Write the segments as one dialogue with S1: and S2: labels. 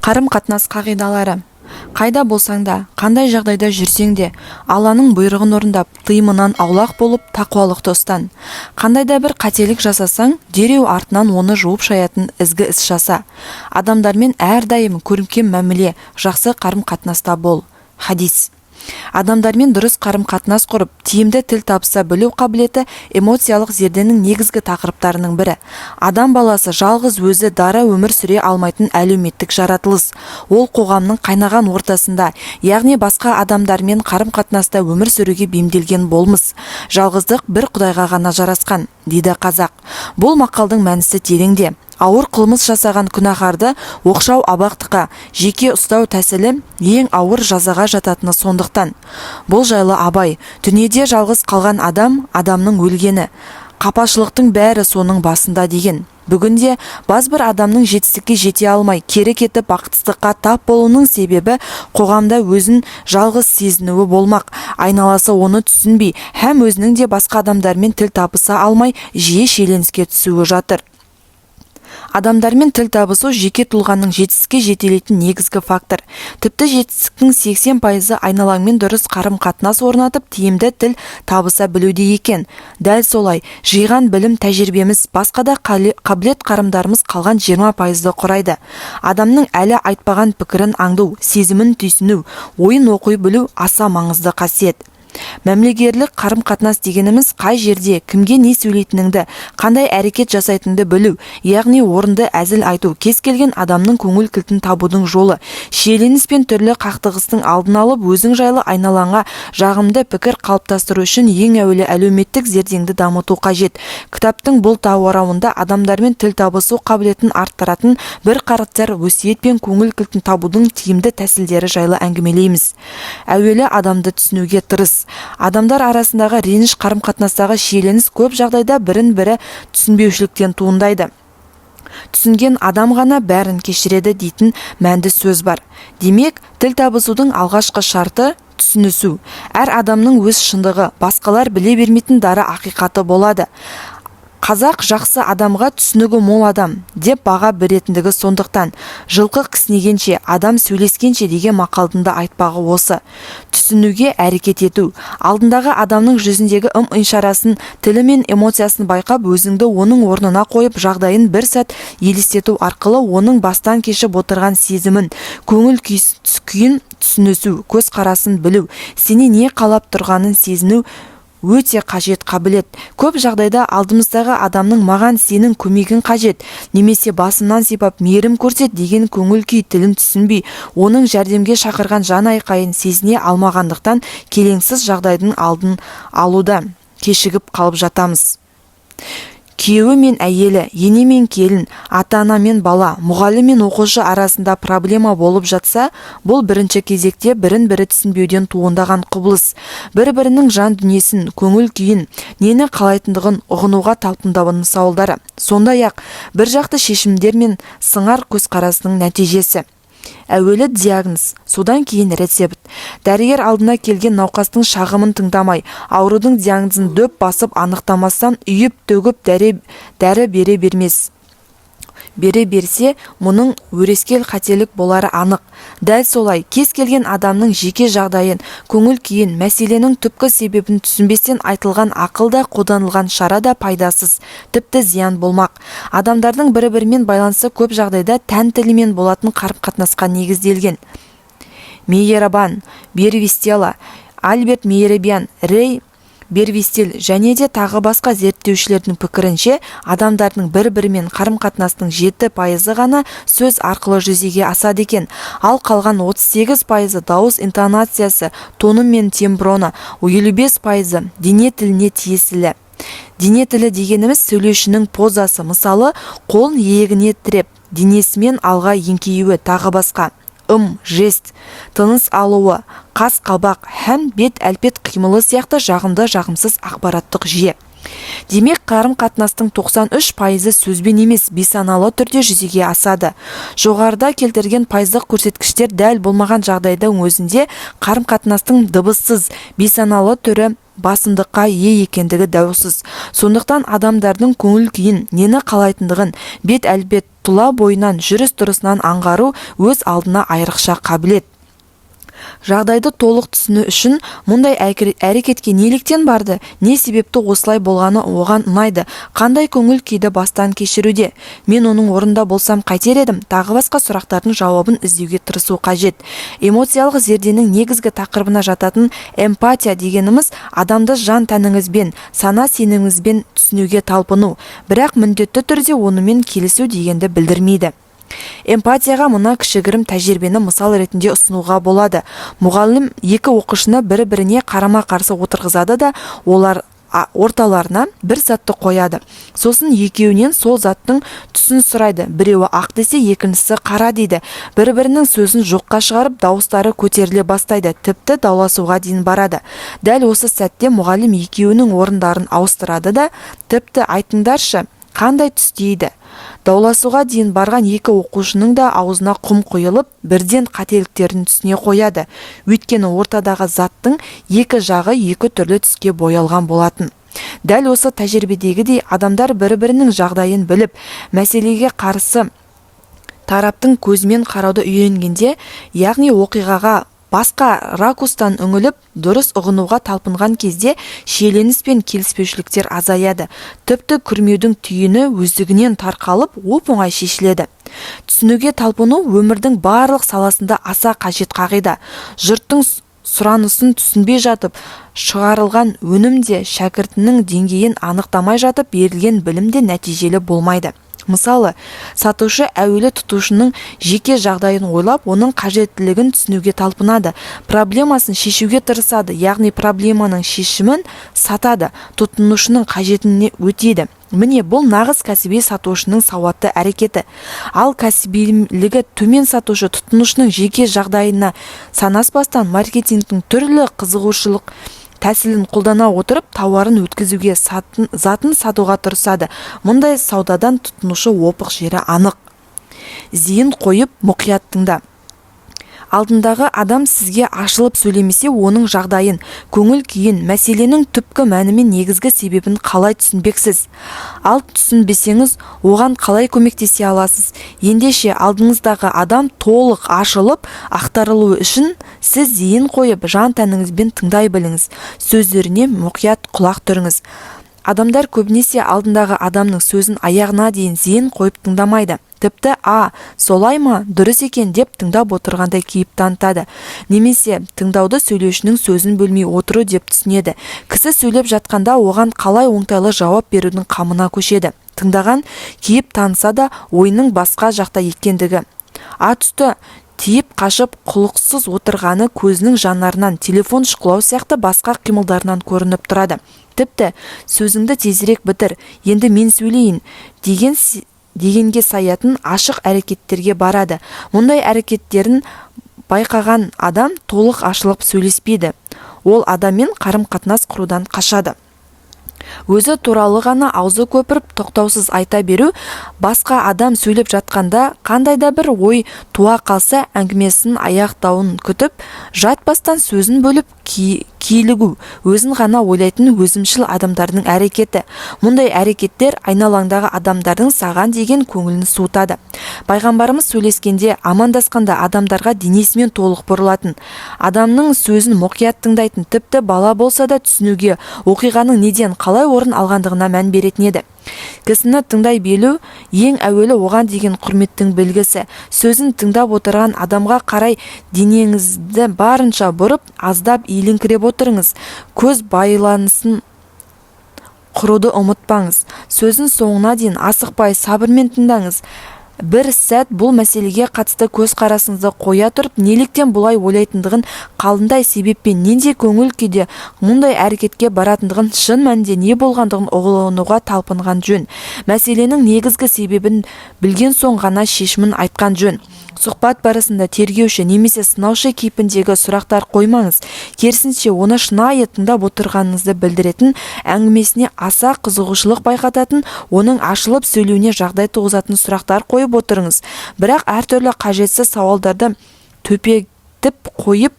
S1: Қарым-қатынас қағидалары. Қайда болсаң да, қандай жағдайда жүрсең де, Алланың бұйрығын орындап, тыйымынан аулақ болып, тақуалықты ұстан. Қандай да бір қателік жасасаң, дереу артынан оны жуып шаятын ізгі іс жаса. Адамдармен әрдайым көркем мәміле, жақсы қарым-қатынаста бол. Хадис. Адамдармен дұрыс қарым-қатынас құрып, тиімді тіл табыса білу қабілеті эмоциялық зерденің негізгі тақырыптарының бірі. Адам баласы жалғыз өзі дара өмір сүре алмайтын әлеуметтік жаратылыс. Ол қоғамның қайнаған ортасында, яғни басқа адамдармен қарым-қатынаста өмір сүруге бейімделген болмыс. Жалғыздық бір Құдайға ғана жарасқан, дейді қазақ. Бұл мақалдың мәнісі тереңде. Ауыр қылмыс жасаған күнәһарды оқшау абақтыға жеке ұстау тәсілі ең ауыр жазаға жататыны сондықтан. Бұл жайлы Абай: дүниеде жалғыз қалған адам, адамның өлгені, қапашылықтың бәрі соның басында деген. Бүгінде бір адамның жетістікке жете алмай, кері кетіп бақытсыздыққа тап болуының себебі қоғамда өзін жалғыз сезінуі болмақ. Айналасы оны түсінбей, һәм өзінің де басқа адамдармен тіл табыса алмай, жиі шиеленіске түсуі жатыр. Адамдармен тіл табысу жеке тұлғаның жетістікке жетелейтін негізгі фактор. Тіпті жетістіктің 80% айналаңмен дұрыс қарым-қатынас орнатып, тиімді тіл табыса білуде екен. Дәл солай, жиған білім тәжірибеміз, басқа да қабілет қарымдарымыз қалған 20%-ды құрайды. Адамның әлі айтпаған пікірін аңду, сезімін түйсіну, ойын оқи білу аса маңызды қасиет. Мәмілегерлік қарым-қатынас дегеніміз қай жерде, кімге не сөйлейтініңді, қандай әрекет жасайтынды білу, яғни орынды әзіл айту, кез келген адамның көңіл кілтін табудың жолы. Шиеленіс пен түрлі қақтығыстың алдын алып, өзің жайлы айналаңа жағымды пікір қалыптастыру үшін ең әуелі әлеуметтік зердеңді дамыту қажет. Кітаптың бұл тарауында адамдармен тіл табысу қабілетін арттыратын бір қарттар өсиет пен көңіл кілтін табудың тиімді тәсілдері жайлы әңгімелейміз. Әуелі адамды түсінуге тырыс. Адамдар арасындағы реніш, қарым-қатынастағы шиеленіс көп жағдайда бірін-бірі түсінбеушіліктен туындайды. Түсінген адам ғана бәрін кешіреді дейтін мәнді сөз бар. Демек, тіл табысудың алғашқы шарты түсінісу. Әр адамның өз шындығы, басқалар біле бермейтін дара ақиқаты болады. Қазақ жақсы адамға түсінігі мол адам деп баға беретіндігі сондықтан. Жылқы кісінегенше, адам сөйлескенше деген мақалдың да айтпағы осы. Түсінуге әрекет ету. Алдындағы адамның жүзіндегі ым-ишарасын, тілі мен эмоциясын байқап, өзіңді оның орнына қойып, жағдайын бір сәт елестету арқылы оның бастан кешіп отырған сезімін, көңіл күйін түсінісу, көз қарасын білу, сені не қалап тұрғанын сезіну өте қажет қабілет. Көп жағдайда алдымыздағы адамның маған сенің көмегін қажет, немесе басымнан сипап мейірім көрсет деген көңіл күй тілін түсінбей, оның жәрдемге шақырған жан айқайын сезіне алмағандықтан келеңсіз жағдайдың алдын алуда кешігіп қалып жатамыз. Күйеуі мен әйелі, ене мен келін, ата-ана мен бала, мұғалім мен оқушы арасында проблема болып жатса, бұл бірінші кезекте бірін-бірі түсінбеуден туындаған құбылыс. Бір-бірінің жан дүниесін, көңіл күйін, нені қалайтындығын ұғынуға талпынудың сауалдары. Сондай-ақ бір жақты шешімдер мен сыңар көзқарасының нәтижесі. Әуелі диагноз, содан кейін рецепт. Дәрігер алдына келген науқастың шағымын тыңдамай, аурудың диагнозын дөп басып анықтамастан үйіп төгіп дәрі бере бермес. Бере берсе, мұның өрескел қателік болары анық. Дәл солай, кез келген адамның жеке жағдайын, көңіл күйін, мәселенің түпкі себебін түсінбестен айтылған ақылда қолданылған шара да пайдасыз, тіпті зиян болмақ. Адамдардың бірі-бірімен байланысы көп жағдайда тән тілімен болатын қарым-қатынасқа негізделген. Мейерабан, Бервистела, Альберт Мейерабиан, Рей Бервистел және де тағы басқа зерттеушілердің пікірінше, адамдардың бір-бірімен қарым-қатынастың 7% ғана сөз арқылы жүзеге асады екен. Ал қалған 38% дауыс интонациясы, тоны мен темброны, 55% дене тіліне тиесілі. Дене тілі дегеніміз сөйлеушінің позасы, мысалы, қолын иегіне тіреп, денесімен алға еңкеюі, тағы басқа. Жест, тыныс алуы, қас-қабақ һәм бет-әлпет қимылы сияқты жағымды жағымсыз ақпараттық жүйе. Демек, қарым-қатынастың 93% сөзбен емес, бейсаналы түрде жүзеге асады. Жоғарыда келтірген пайыздық көрсеткіштер дәл болмаған жағдайда өзінде қарым-қатынастың дыбыссыз, бейсаналы түрі басымдыққа ие екендігі даусыз. Сондықтан адамдардың көңіл күйін, нені қалайтындығын бет әлбет тұла бойынан, жүріс-тұрысынан аңғару өз алдына айрықша қабілет. Жағдайды толық түсіну үшін мұндай әрекетке неліктен барды, не себепті осылай болғаны оған ұнайды, қандай көңіл күйді бастан кешіруде, мен оның орнында болсам қайтер едім, тағы басқа сұрақтардың жауабын іздеуге тырысу қажет. Эмоциялық зерденің негізгі тақырыбына жататын эмпатия дегеніміз адамды жан тәніңізбен, сана сеніміңізбен түсінуге талпыну, бірақ міндетті түрде онымен келісу дегенді білдірмейді. Эмпатияға мына кішігірім тәжірибені мысал ретінде ұсынуға болады. Мұғалім екі оқушыны бір-біріне қарама-қарсы отырғызады да, олар орталарына бір затты қояды. Сосын екеуінен сол заттың түсін сұрайды. Біреуі ақ десе, екіншісі қара дейді. Бір-бірінің сөзін жоққа шығарып, дауыстары көтеріле бастайды, тіпті дауласуға дейін барады. Дәл осы сәтте мұғалім екеуінің орындарын ауыстырады да, тіпті айтыңдаршы, қандай түс дейді. Дауласуға дейін барған екі оқушының да аузына құм құйылып, бірден қателіктерін түсіне қояды. Өйткені ортадағы заттың екі жағы екі түрлі түске боялған болатын. Дәл осы тәжірибедегідей адамдар бір-бірінің жағдайын біліп, мәселеге қарсы тараптың көзімен қарауды үйренгенде, яғни оқиғаға басқа ракурстан үңіліп, дұрыс ұғынуға талпынған кезде шиеленіс пен келіспеушіліктер азаяды. Тіпті күрмеудің түйіні өздігінен тарқалып, оп-оңай шешіледі. Түсінуге талпыну өмірдің барлық саласында аса қажет қағида. Жұрттың сұранысын түсінбей жатып, шығарылған өнім де шәкіртінің деңгейін анықтамай жатып, берілген білім де нәтижелі болмайды. Мысалы, сатушы әуелі тұтынушының жеке жағдайын ойлап, оның қажеттілігін түсінуге талпынады, проблемасын шешуге тырысады, яғни проблеманың шешімін сатады, тұтынушының қажетіне өтеді. Міне, бұл нағыз кәсіби сатушының сауатты әрекеті. Ал кәсібилігі төмен сатушы тұтынушының жеке жағдайына санаспастан маркетингтің түрлі қызығушылық тәсілін қолдана отырып, тауарын өткізуге, затын сатуға тырысады. Мұндай саудадан тұтынушы опық жері анық. Зейін қойып, мұқият тыңда. Алдындағы адам сізге ашылып сөйлемесе, оның жағдайын, көңіл күйін, мәселенің түпкі мәні мен негізгі себебін қалай түсінбексіз? Ал түсінбесеңіз, оған қалай көмектесе аласыз? Ендеше алдыңыздағы адам толық ашылып, ақтарылуы үшін сіз зейін қойып, жан тәніңізбен тыңдай біліңіз. Сөздеріне мұқият құлақ түріңіз. Адамдар көбінесе алдындағы адамның сөзін аяғына дейін зейін қойып тыңдамайды. Тіпті солай ма, дұрыс екен деп тыңдап отырғандай кейіп танытады. Немесе тыңдауды сөйлеушінің сөзін бөлмей отыру деп түсінеді. Кісі сөйлеп жатқанда оған қалай оңтайлы жауап берудің қамына көшеді. Тыңдаған кейіп таныса да ойының басқа жақта екендігі. Тұсты тиіп қашып құлықсыз отырғаны көзінің жанарынан, телефон шұқылау сияқты басқа қимылдарынан көрініп тұрады. Тіпті сөзіңді тезірек бітір, енді мен сөйлейін дегенге саятын ашық әрекеттерге барады. Мұндай әрекеттерін байқаған адам толық ашылып сөйлеспейді. Ол адаммен қарым-қатынас құрудан қашады. Өзі туралы ғана аузы көпіріп тоқтаусыз айта беру, басқа адам сөйлеп жатқанда қандай да бір ой туа қалса әңгімесін аяқтауын күтіп, жатпастан сөзін бөліп килігу, өзін ғана ойлайтын өзімшіл адамдардың әрекеті. Мұндай әрекеттер айналаңдағы адамдардың саған деген көңілін суытады. Пайғамбарымыз сөйлескенде, амандасқанда адамдарға денесімен толық бұрылатын, адамның сөзін мұқият тыңдайтын, тіпті бала болса да түсінуге, оқиғаның неден қалай орын алғандығына мән беретін еді. Кісіні тыңдай белу ең әуелі оған деген құрметтің белгісі. Сөзін тыңдап отырған адамға қарай денеңізді барынша бұрып, аздап иіліңкіреп отырыңыз. Көз байланысын құруды ұмытпаңыз. Сөзін соңына дейін асықпай сабырмен тыңдаңыз. Бір сәт бұл мәселеге қатысты көз қарасыңызды қоя тұрып, неліктен бұлай ойлайтындығын, қалындай себеппен, нендей көңіл күйде мұндай әрекетке баратындығын, шын мәнінде не болғандығын ұғынуға талпынған жөн. Мәселенің негізгі себебін білген соң ғана шешімін айтқан жөн. Сұхбат барысында тергеуші немесе сынаушы кейпіндегі сұрақтар қоймаңыз. Керісінше, оны шынайы тыңдап отырғаныңызды білдіретін, әңгімесіне аса қызығушылық байқататын, оның ашылып сөйлеуіне жағдай туғызатын сұрақтар қойып отырыңыз. Бірақ әртүрлі қажетсіз сауалдарды төпетіп қойып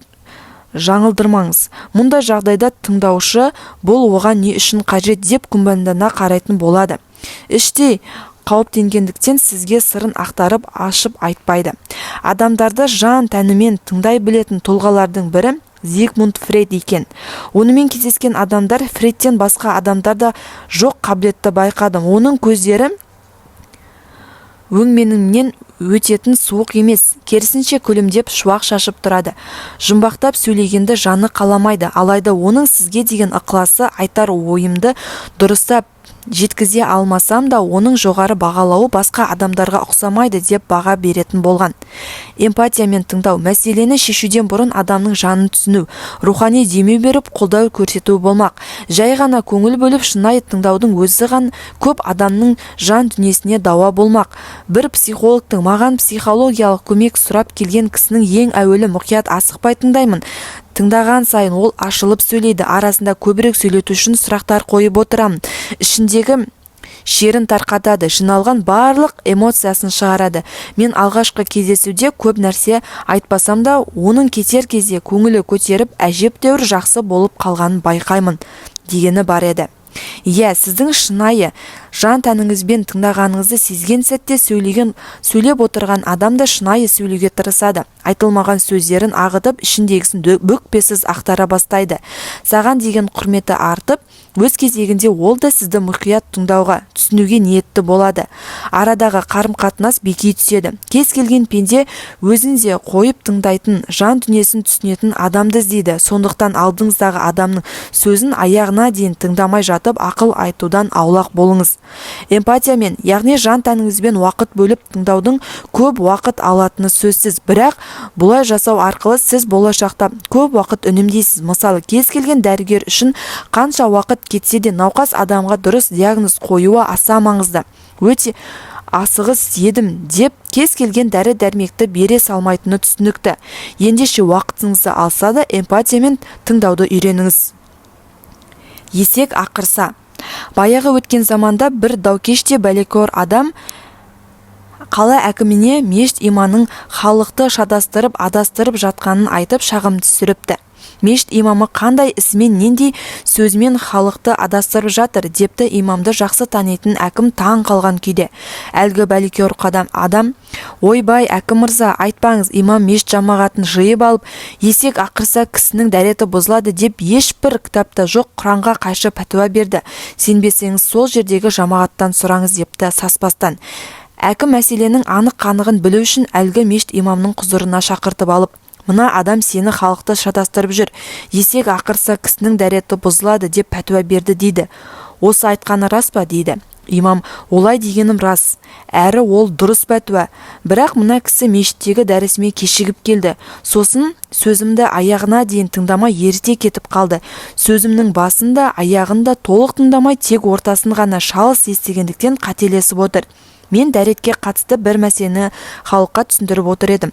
S1: жаңылдырмаңыз. Мұндай жағдайда тыңдаушы бұл оған не үшін қажет деп күмәндана қарайтын болады. Іштей қауіптенгендіктен сізге сырын ақтарып ашып айтпайды. Адамдарды жан тәнімен тыңдай білетін тұлғалардың бірі Зигмунд Фрейд екен. Онымен кездескен адамдар Фрейдтен басқа адамдарда жоқ қабілетті байқадым. Оның көздері өңменіңнен өтетін суық емес, керісінше күлімдеп шуақ шашып тұрады. Жұмбақтап сөйлегенді жаны қаламайды, алайда оның сізге деген ықыласы айтар ойымды дұрыстап жеткізе алмасам да оның жоғары бағалауы басқа адамдарға ұқсамайды деп баға беретін болған. Эмпатиямен тыңдау мәселені шешуден бұрын адамның жанын түсіну, рухани демеу беріп қолдау көрсету болмақ. Жай ғана көңіл бөліп шынайы тыңдаудың өзі ғана көп адамның жан дүниесіне дауа болмақ. Бір психологтың маған психологиялық көмек сұрап келген кісінің ең әуелі мұқият асықпай тыңдаймын. Тыңдаған сайын ол ашылып сөйлейді. Арасында көбірек сөйлету үшін сұрақтар қойып отырамын. Ішіндегі шерін тарқатады, жиналған барлық эмоциясын шығарады. Мен алғашқы кездесуде көп нәрсе айтпасам да, оның кетер кезде көңілі көтеріп, әжептәуір жақсы болып қалғанын байқаймын дегені бар еді. Иә, сіздің шынайы жан тәніңізбен тыңдағаныңызды сезген сәтте сөйлеп отырған адам да шынайы сөйлеуге тырысады. Айтылмаған сөздерін ағытып, ішіндегісін бүкпесіз ақтара бастайды. Саған деген құрметі артып, өз кезегінде ол да сізді мұқият тыңдауға, түсінуге ниетті болады. Арадағы қарым-қатынас беки түседі. Кез келген пенде өзін де қойып тыңдайтын, жан дүниесін түсінетін адамды іздейді. Сондықтан алдыңыздағы адамның сөзін аяғына дейін тыңдамай жатып ақыл айтудан аулақ болыңыз. Эмпатиямен, яғни жан тәніңізбен уақыт бөліп тыңдаудың көп уақыт алатыны сөзсіз, бірақ бұлай жасау арқылы сіз болашақта көп уақыт үнемдейсіз. Мысалы, кез келген дәрігер үшін қанша уақыт кетсе де науқас адамға дұрыс диагноз қоюы аса маңызды. Өте асығыс едім деп кез келген дәрі-дәрмекті бере салмайтыны түсінікті. Ендеше уақытыңызды алса да эмпатиямен тыңдауды үйреніңіз. Есек ақырса. Баяғы өткен заманда бір даукеште бәлекор адам қала әкіміне мешіт имамының халықты шатастырып, адастырып жатқанын айтып шағым түсіріпті. Мешіт имамы қандай ісімен, нендей сөзмен халықты адастырып жатыр депті. Имамды жақсы танитын әкім таң қалған күйде. Әлгі бәлекор адам, ойбай әкім мырза, айтпаңыз, имам мешіт жамағатын жиып алып, есек ақырса кісінің дәреті бұзылады деп ешбір кітапта жоқ Құранға қайшы пәтуа берді. Сенбесеңіз сол жердегі жамағаттан сұраңыз депті саспастан. Әкім мәселенің анық-қанығын білу үшін әлгі мешіт имамның құзырына шақыртып алып, мына адам сені халықты шатастырып жүр, есек ақырса кісінің дәреті бұзылады деп пәтуа берді дейді. Осы айтқаны рас па дейді. Имам, олай дегенім рас, әрі ол дұрыс пәтуа, бірақ мына кісі мешіттегі дәрісіме кешігіп келді. Сосын сөзімді аяғына дейін тыңдамай ерте кетіп қалды. Сөзімнің басында, аяғында толық тыңдамай тек ортасын ғана шалыс естігендіктен қателесіп отыр. Мен дәретке қатысты бір мәселені халыққа түсіндіріп отыр едім.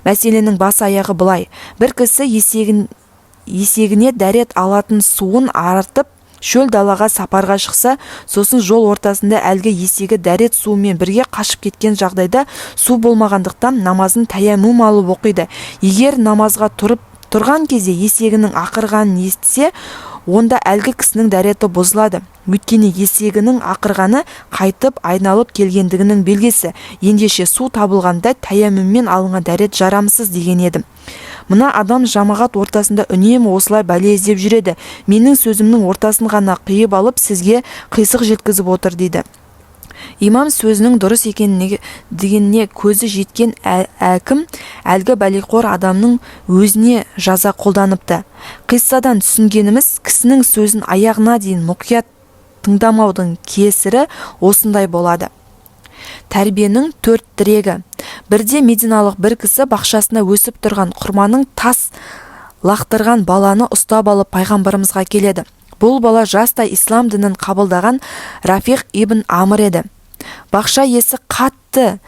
S1: Мәселенің бас аяғы былай. Бір кісі есегіне дәрет алатын суын артып, шөл далаға сапарға шықса, сосын жол ортасында әлгі есегі дәрет суымен бірге қашып кеткен жағдайда су болмағандықтан намазын тәйәммүм алып оқиды. Егер намазға тұрған кезде есегінің ақырғанын естісе, онда әлгі кісінің дәреті бұзылады. Өйткені есегінің ақырғаны қайтып айналып келгендігінің белгісі. Ендеше су табылғанда тәйәммүммен алынған дәрет жарамсыз деген едім. Мына адам жамағат ортасында үнемі осылай бәле іздеп жүреді. Менің сөзімнің ортасын ғана қиып алып, сізге қисық жеткізіп отыр дейді. Имам сөзінің дұрыс дегеніне көзі жеткен әкім әлгі бәлеқор адамның өзіне жаза қолданыпты. Қиссадан түсінгеніміз, кісінің сөзін аяғына дейін мұқият тыңдамаудың кесірі осындай болады. Тәрбиенің 4 тірегі. Бірде мединалық бір кісі бақшасына өсіп тұрған құрманың тас лақтырған баланы ұстап алып пайғамбарымызға келеді. Бұл бала жастай ислам дінін қабылдаған Рафиқ ибн Амр еді. Бақша иесі қатты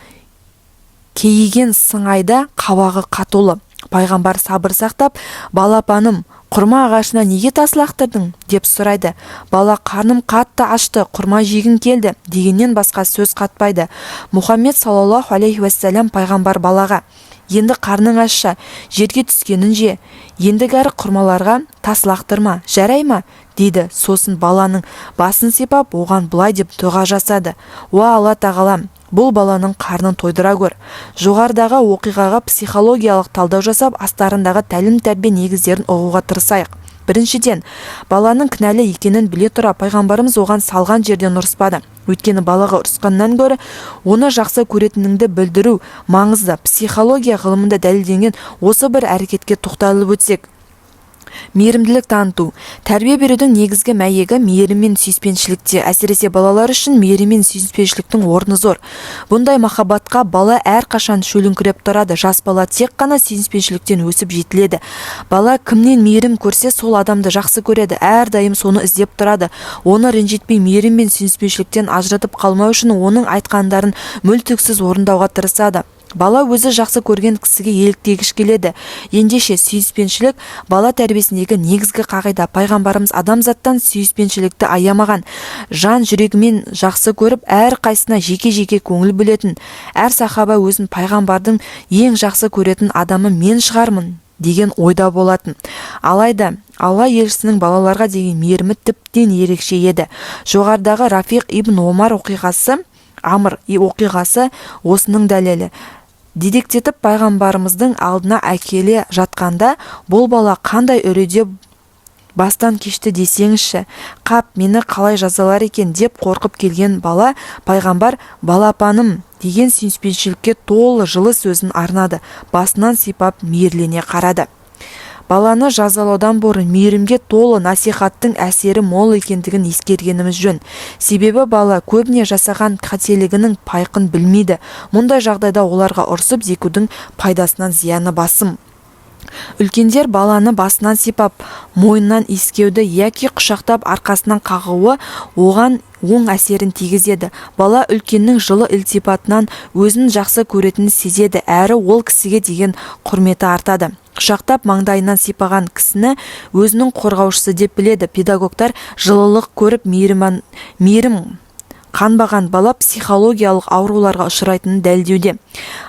S1: кейіген сыңайда, қабағы қатулы. Пайғамбар сабыр сақтап, балапаным, құрма ағашына неге тас лақтырдың деп сұрайды. Бала, қарным қатты ашты, құрма жегім келді дегеннен басқа сөз қатпайды. Мұхаммед саллаллаху алейхи уассалам пайғамбар балаға, енді қарның ашша, жерге түскенін же, ендігәрі құрмаларға тас лақтырма, жарай ма? Дейді. Сосын баланың басын сипап, оған былай деп дұға жасады. Уа Алла тағалам, бұл баланың қарнын тойдыра көр. Жоғарыдағы оқиғаға психологиялық талдау жасап, астарындағы тәлім-тәрбие негіздерін ұғуға тырысайық. Біріншіден, баланың кінәлі екенін біле тұра, пайғамбарымыз оған салған жерден ұрыспады. Өйткені балаға ұрысқаннан гөрі оны жақсы көретініңді білдіру маңызды. Психология ғылымында дәлелденген осы бір әрекетке тоқталып өтсек. Мейірімділік таныту. Тәрбие берудің негізгі мәйегі мейірім мен сүйіспеншілікте. Әсіресе балалар үшін мейірім мен сүйіспеншіліктің орны зор. Бұндай махаббатқа бала әрқашан шөліңкіреп тұрады. Жас бала тек қана сүйіспеншіліктен өсіп жетіледі. Бала кімнен мейірім көрсе, сол адамды жақсы көреді. Әрдайым соны іздеп тұрады. Оны ренжітпей, мейірім мен сүйіспеншіліктен ажыратып қалмау үшін оның айтқандарын мүлтіксіз орындауға тырысады. Бала өзі жақсы көрген кісіге еліктегіш келеді. Ендеше сүйіспеншілік бала тәрбиесіндегі негізгі қағида. Пайғамбарымыз адамзаттан сүйіспеншілікті аямаған, жан жүрегімен жақсы көріп, әр қайсына жеке-жеке көңіл бөлетін. Әр сахаба өзін пайғамбардың ең жақсы көретін адамы мен шығармын деген ойда болатын. Алайда Алла елшісінің балаларға деген мейірімі тіптен ерекше еді. Жоғарыдағы Рафиқ ибн Омар Амр оқиғасы осының дәлелі. Дедектетіп пайғамбарымыздың алдына әкеле жатқанда, бұл бала қандай үрейде бастан кешті десеңізші, қап, мені қалай жазалар екен деп қорқып келген бала, пайғамбар балапаным деген сүйіспеншілікке толы жылы сөзін арнады. Басынан сипап мейірлене қарады. Баланы жазалаудан бұрын мейірімге толы насихаттың әсері мол екендігін ескергеніміз жөн. Себебі бала көбіне жасаған қателігінің пайқын білмейді. Мұндай жағдайда оларға ұрсып зекудің пайдасынан зияны басым. Үлкендер баланы басынан сипап, мойнынан иіскеуді яки құшақтап арқасынан қағуы оған оң әсерін тигізеді. Бала үлкеннің жылы ілтипатынан өзін жақсы көретінін сезеді, әрі ол кісіге деген құрметі артады. Құшақтап маңдайынан сипаған кісіні өзінің қорғаушысы деп біледі. Педагогтар жылылық көріп мейірім қанбаған бала психологиялық ауруларға ұшырайтынын дәлелдеуде.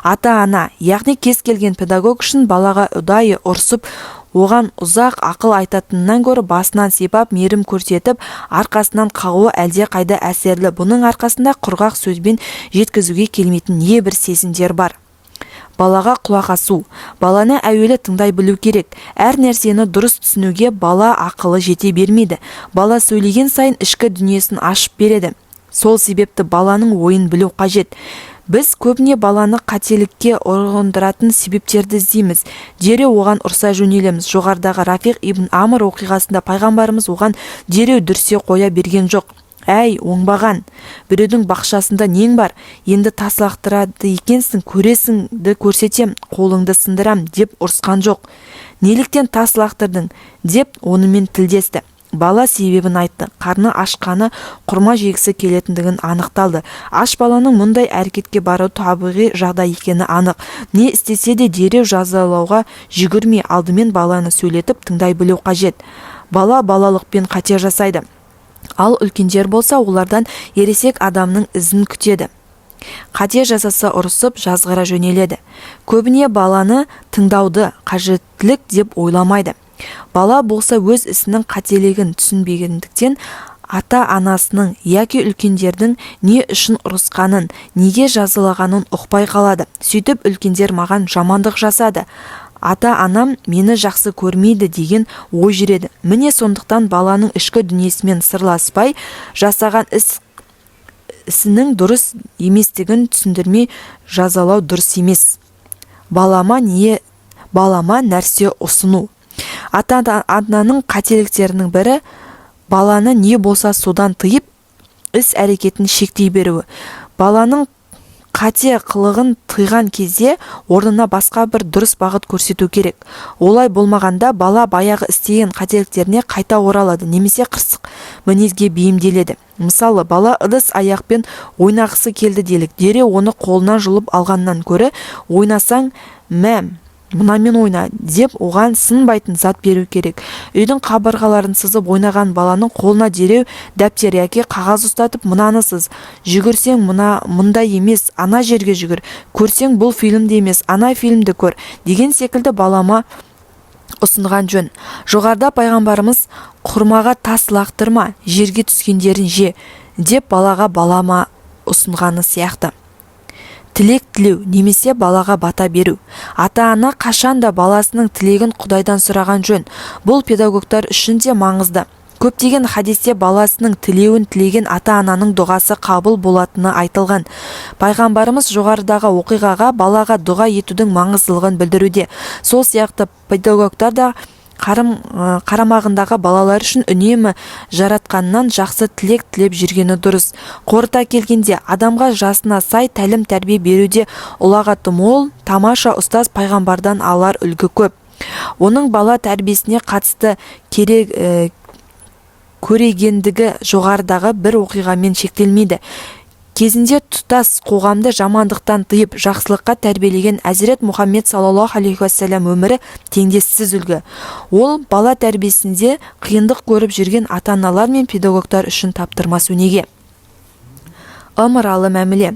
S1: Ата-ана, яғни кез келген педагог үшін балаға ұдайы ұрсып, оған ұзақ ақыл айтатыннан гөрі басынан сипап, мейірім көрсетіп, арқасынан қағуы әлде қайда әсерлі. Бұның арқасында құрғақ сөзбен жеткізуге келмейтін небір сезімдер бар. Балаға құлақ асу. Баланы әуелі тыңдай білу керек. Әр нәрсені дұрыс түсінуге бала ақылы жете бермейді. Бала сөйлеген сайын ішкі дүниесін ашып береді. Сол себепті баланың ойын білу қажет. Біз көбіне баланы қателікке ұрындыратын себептерді іздейміз. Дереу оған ұрса жөнелеміз. Жоғарыдағы Рафиқ ибн Амр оқиғасында пайғамбарымыз оған дереу дүрсе қоя берген жоқ. Әй, оңбаған, біреудің бақшасында нең бар? Енді тас лақтырады екенсің, көресіңді көрсетем, қолыңды сындырам деп ұрысқан жоқ. Неліктен тас лақтырдың деп онымен тілдесті. Бала себебін айтты. Қарны ашқаны құрма жегісі келетіндігін анықталды. Аш баланың мұндай әрекетке бару табиғи жағдай екені анық. Не істесе де дереу жазалауға жүгірмей, алдымен баланы сөйлетіп тыңдай білу қажет. Бала балалықпен қате жасайды. Ал үлкендер болса, олардан ересек адамның ізін күтеді. Қате жасаса ұрысып, жазғыра жөнеледі. Көбіне баланы тыңдауды қажеттілік деп ойламайды. Бала болса өз ісінің қателігін түсінбегендіктен ата-анасының яки үлкендердің не үшін ұрысқанын, неге жазалағанын ұқпай қалады. Сөйтіп үлкендер маған жамандық жасады, ата-анам мені жақсы көрмейді деген ой жүреді. Міне сондықтан баланың ішкі дүниесімен сырласпай, жасаған ісінің дұрыс еместігін түсіндірмей жазалау дұрыс емес. Балама нәрсе ұсыну. Ата-ананың қателіктерінің бірі баланы не болса содан тыйып, іс әрекетін шектей беруі. Баланың қате қылығын тыйған кезде орнына басқа бір дұрыс бағыт көрсету керек. Олай болмағанда бала баяғы істеген қателіктеріне қайта оралады, немесе қырсық мінезге бейімделеді. Мысалы, бала ыдыс аяқпен ойнағысы келді делік. Дереу оны қолынан жұлып алғаннан көрі, ойнасаң мәм мынамен ойна деп оған сынбайтын зат беру керек. Үйдің қабырғаларын сызып ойнаған баланың қолына дереу дәптер яки қағаз ұстатып, мынаны сыз, жүгірсең мұнда емес, ана жерге жүгір, көрсең бұл фильмде емес, ана фильмді көр деген секілді балама ұсынған жөн. Жоғарда пайғамбарымыз құрмаға тас лақтырма, жерге түскендерін же деп балама ұсынғаны сияқты. Тілек тілеу немесе балаға бата беру. Ата-ана қашанда баласының тілегін Құдайдан сұраған жөн. Бұл педагогтар үшін де маңызды. Көптеген хадисте баласының тілеуін тілеген ата-ананың дұғасы қабыл болатыны айтылған. Пайғамбарымыз жоғарыдағы оқиғаға балаға дұға етудің маңыздылығын білдіруде. Сол сияқты педагогтар да қарамағындағы балалар үшін үнемі жаратқаннан жақсы тілек тілеп жүргені дұрыс. Қорыта келгенде, адамға жасына сай тәлім тәрбие беруде ұлағаты мол, тамаша ұстаз пайғамбардан алар үлгі көп. Оның бала тәрбиесіне қатысты көрегендігі жоғарыдағы бір оқиғамен шектелмейді. Кезінде тұтас қоғамды жамандықтан тыйып, жақсылыққа тәрбиелеген Әзірет Мұхаммед саллаллаху алейхи уассалам өмірі теңдессіз үлгі. Ол бала тәрбиесінде қиындық көріп жүрген ата-аналар мен педагогтар үшін таптырмас өнеге. Ымыралы мәміле.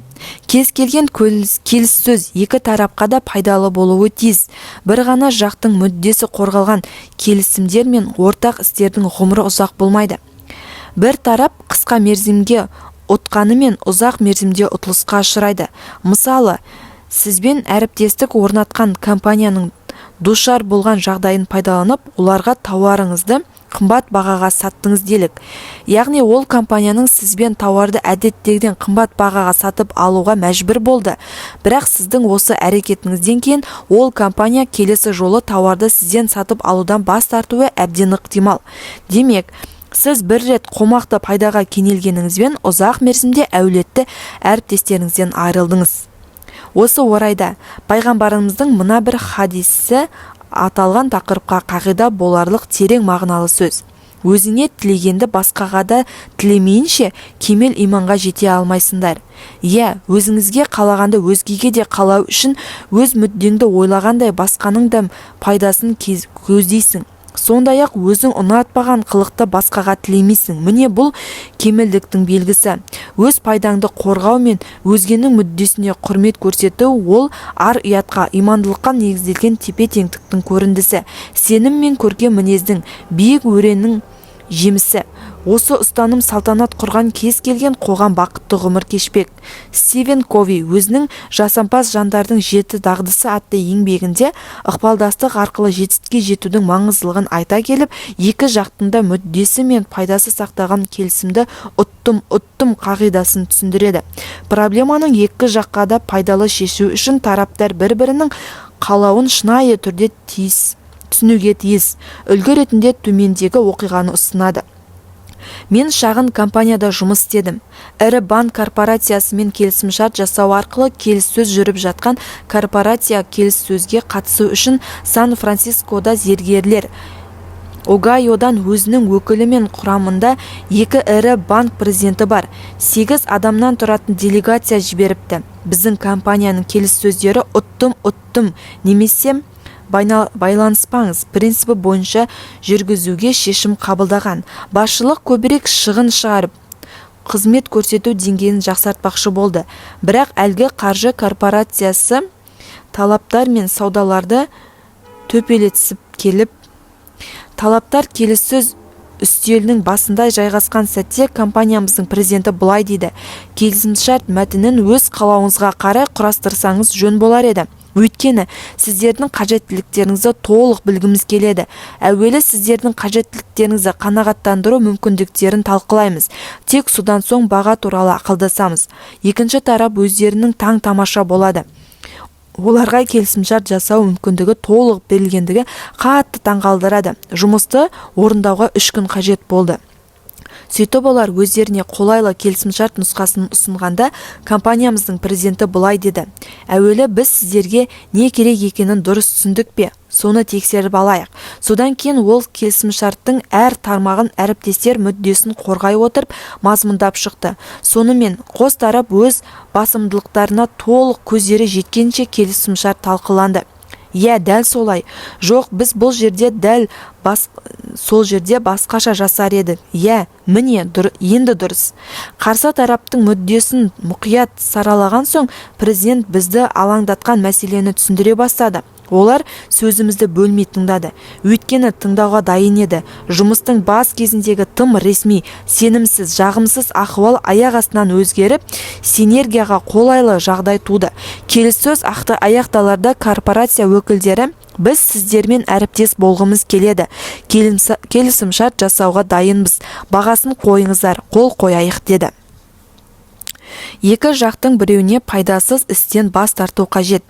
S1: Кез келген келіссөз екі тарапқа да пайдалы болуы тиіс. Бір ғана жақтың мүддесі қорғалған келісімдер мен ортақ істердің ғұмыры ұзақ болмайды. Бір тарап қысқа мерзімге ұтқанымен ұзақ мерзімде ұтылысқа ұшырайды. Мысалы, сізбен әріптестік орнатқан компанияның душар болған жағдайын пайдаланып, оларға тауарыңызды қымбат бағаға саттыңыз делік. Яғни ол компанияның сізбен тауарды әдеттегіден қымбат бағаға сатып алуға мәжбүр болды. Бірақ сіздің осы әрекетіңізден кейін ол компания келесі жолы тауарды сізден сатып алудан бас тартуы әбден ықтимал. Демек, сіз бір рет қомақты пайдаға кенелгеніңізбен ұзақ мерзімде әулетті әріптестеріңізден айырылдыңыз. Осы орайда пайғамбарымыздың мына бір хадисі аталған тақырыпқа қағида боларлық терең мағыналы сөз. Өзіңе тілегенді басқаға да тілемейінше кемел иманға жете алмайсыңдар. Өзіңізге қалағанды өзгеге де қалау үшін өз мүддеңді ойлағандай басқаның да пайдасын көздейсің. Сондай-ақ өзің ұнатпаған қылықты басқаға тілемейсің. Міне бұл кемелдіктің белгісі. Өз пайдаңды қорғау мен өзгенің мүддесіне құрмет көрсету ол ар ұятқа, имандылыққа негізделген тепе-теңдіктің көріндісі. Сенім мен көркем мінездің, биік өренің жемісі. Осы ұстаным салтанат құрған кез келген қоғам бақытты ғұмыр кешпек. Стивен Кови өзінің жасампаз жандардың 7 дағдысы атты еңбегінде ықпалдастық арқылы жетістікке жетудің маңыздылығын айта келіп, екі жақтың да мүддесі мен пайдасы сақтаған келісімді ұттым қағидасын түсіндіреді. Проблеманың екі жаққа да пайдалы шешу үшін тараптар бір-бірінің қалауын шынайы түрде түсінуге тиіс. Үлгі ретінде төмендегі оқиғаны ұсынады. Мен шағын компанияда жұмыс істедім. Ірі банк корпорациясымен келісімшарт жасау арқылы келіссөз жүріп жатқан корпорация келіссөзге қатысу үшін Сан-Францискода зергерлер Огайодан өзінің өкілі мен құрамында 2 ірі банк президенті бар. 8 адамнан тұратын делегация жіберіпті. Біздің компанияның келіссөздері ұттым немесе байланыспаңыз принципі бойынша жүргізуге шешім қабылдаған. Басшылық көбірек шығын шығарып, қызмет көрсету деңгейін жақсартпақшы болды. Бірақ әлгі қаржы корпорациясы талаптар мен саудаларды төпелетсіп келіп, талаптар келіссөз үстелінің басында жайғасқан сәтте компаниямыздың президенті былай дейді: келісімшарт мәтінін өз қалауыңызға қарай құрастырсаңыз жөн болар еді. Өйткені сіздердің қажеттіліктеріңізді толық білгіміз келеді. Әуелі сіздердің қажеттіліктеріңізді қанағаттандыру мүмкіндіктерін талқылаймыз. Тек содан соң баға туралы ақылдасамыз. Екінші тарап өздерінің таң тамаша болады. Оларға келісімшарт жасау мүмкіндігі толық берілгендігі қатты таңғалдырады. Жұмысты орындауға 3 күн қажет болды. Сөйтіп олар өздеріне қолайлы келісімшарт нұсқасын ұсынғанда компаниямыздың президенті былай деді: әуелі біз сіздерге не керек екенін дұрыс түсіндік пе? Соны тексеріп алайық. Содан кейін ол келісімшарттың әр тармағын әріптестер мүддесін қорғай отырып мазмұндап шықты. Сонымен қос тарап өз басымдылықтарына толық көздері жеткенше келісімшарт талқыланды. Иә, дәл солай. Жоқ, біз бұл жерде сол жерде басқаша жасар едік. Иә, міне, енді дұрыс. Қарсы тараптың мүддесін мұқият саралаған соң, президент бізді алаңдатқан мәселені түсіндіре бастады. Олар сөзімізді бөлмей тыңдады. Өйткені тыңдауға дайын еді. Жұмыстың бас кезіндегі тым ресми, сенімсіз, жағымсыз ахуал аяқ астынан өзгеріп, синергияға қолайлы жағдай туды. Келіссөз аяқталарда корпорация өкілдері біз сіздермен әріптес болғымыз келеді. Келісімшарт жасауға дайынбыз. Бағасын қойыңыздар, қол қояйық деді. Екі жақтың біреуіне пайдасыз істен бас тарту қажет.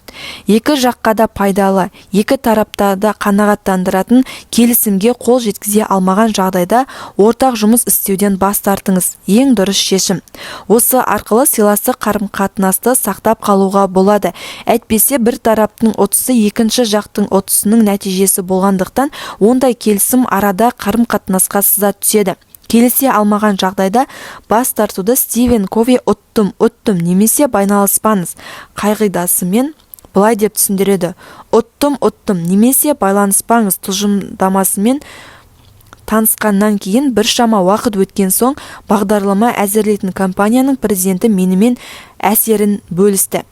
S1: Екі жаққа да пайдалы, екі тарапта да қанағаттандыратын келісімге қол жеткізе алмаған жағдайда ортақ жұмыс істеуден бас тартыңыз. Ең дұрыс шешім. Осы арқылы сыйластық қарым-қатынасты сақтап қалуға болады. Әйтпесе бір тараптың ұтысы екінші жақтың ұтысының нәтижесі болғандықтан ондай келісім арада қарым-қатынасқа сызат түседі. Келісе алмаған жағдайда бас тартуды Стивен Кови ұттым немесе байланыспаңыз қағидасымен былай деп түсіндіреді. Ұттым немесе байланыспаңыз тұжырымдамасымен танысқаннан кейін біршама уақыт өткен соң бағдарлама әзірлейтін компанияның президенті менімен әсерін бөлісті.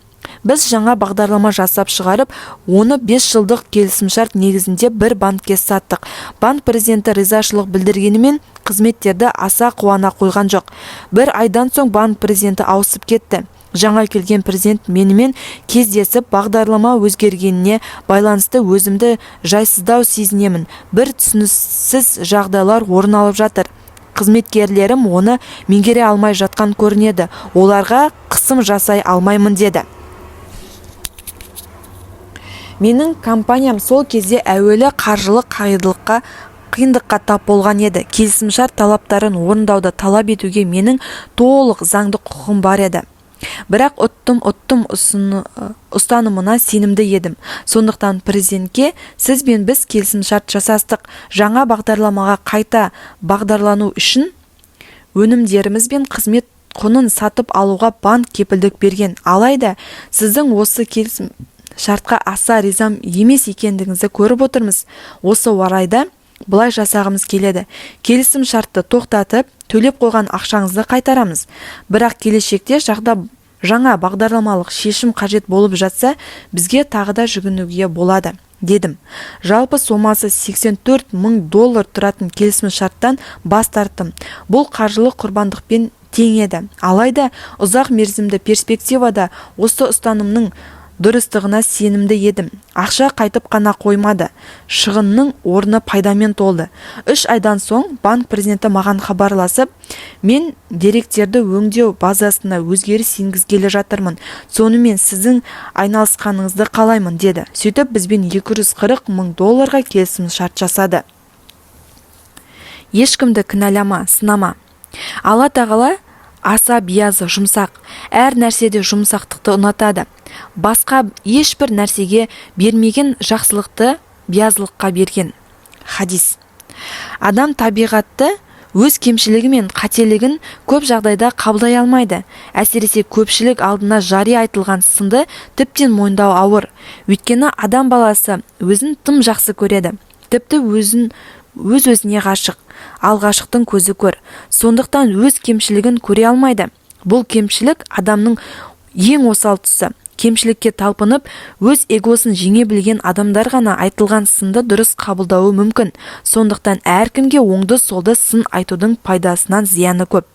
S1: Біз жаңа бағдарлама жасап шығарып, оны 5 жылдық келісімшарт негізінде бір банкке саттық. Банк президенті ризашылық білдіргенімен қызметтерді аса қуана қойған жоқ. Бір айдан соң банк президенті ауысып кетті. Жаңа келген президент менімен кездесіп, бағдарлама өзгергеніне байланысты өзімді жайсыздау сезінемін. Бір түсініксіз жағдайлар орын алып жатыр. Қызметкерлерім оны меңгере алмай жатқан көрінеді. Оларға қысым жасай алмаймын деді. Менің компаниям сол кезде әуелі қаржылық қиындыққа тап болған еді. Келісімшарт талаптарын орындауды талап етуге менің толық заңды құқығым бар еді. Бірақ ұттым ұстанымына сенімді едім. Сондықтан президентке сіз бен біз келісімшарт жасастық. Жаңа бағдарламаға қайта бағдарлану үшін өнімдеріміз бен қызмет құнын сатып алуға банк кепілдік берген. Алайда сіздің осы шартқа аса ризам емес екендігіңізді көріп отырмыз. Осы орайда былай жасағымыз келеді. Келісім шартты тоқтатып, төлеп қойған ақшаңызды қайтарамыз. Бірақ келешекте жаңа бағдарламалық шешім қажет болып жатса, бізге тағы да жүгінуге болады, дедім. Жалпы сомасы $84,000 тұратын келісім шарттан бас тарттым. Бұл қаржылық құрбандықпен тең еді. Алайда ұзақ мерзімді перспективада осы ұстанымның дұрыстығына сенімді едім. Ақша қайтып қана қоймады. Шығынның орны пайдамен толды. 3 айдан соң банк президенті маған хабарласып, мен деректерді өңдеу базасына өзгеріс енгізгелі жатырмын. Сонымен сіздің айналысқаныңызды қалаймын, деді. Сөйтіп бізбен $240,000 келісім шарт жасады. Ешкімді кінәлама, сынама. Алла тағала аса биязы, жұмсақ. Әр нәрседе жұмсақтықты ұнатады. Басқа ешбір нәрсеге бермеген жақсылықты биязылыққа берген. Хадис. Адам табиғатты өз кемшілігі мен қателігін көп жағдайда қабылдай алмайды. Әсіресе көпшілік алдына жари айтылған сынды тіптен мойындау ауыр. Өйткені адам баласы өзін тым жақсы көреді. Тіпті өз-өзіне ғашық. Ал ғашықтың көзі көр. Сондықтан өз кемшілігін көре алмайды. Бұл кемшілік адамның ең осал тұсы. Кемшілікке талпынып, өз эгосын жеңе білген адамдар ғана айтылған сынды дұрыс қабылдауы мүмкін. Сондықтан әркімге оңды-солды сын айтудың пайдасынан зияны көп.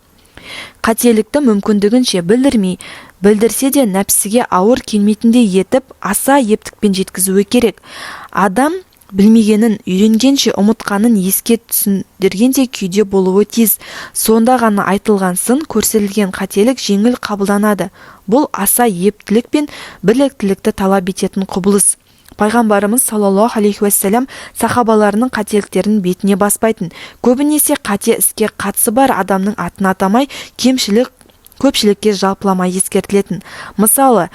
S1: Қателікті мүмкіндігінше білдірмей, білдірсе де нәпсіге ауыр келмейтіндей етіп, аса ептікпен жеткізуі керек. Адам білмегенін, үйренгенше ұмытқанын еске түсіндіргендей күйде болуы тиіс. Сонда ғана айтылған сын, көрсетілген қателік жеңіл қабылданады. Бұл аса ептілік пен біліктілікті талап ететін құбылыс. Пайғамбарымыз саллаллаху алейхи уассалам сахабаларының қателіктерін бетіне баспайтын. Көбінесе қате іске қатысы бар адамның атын атамай, көпшілікке жалпыламай ескертілетін. Мысалы,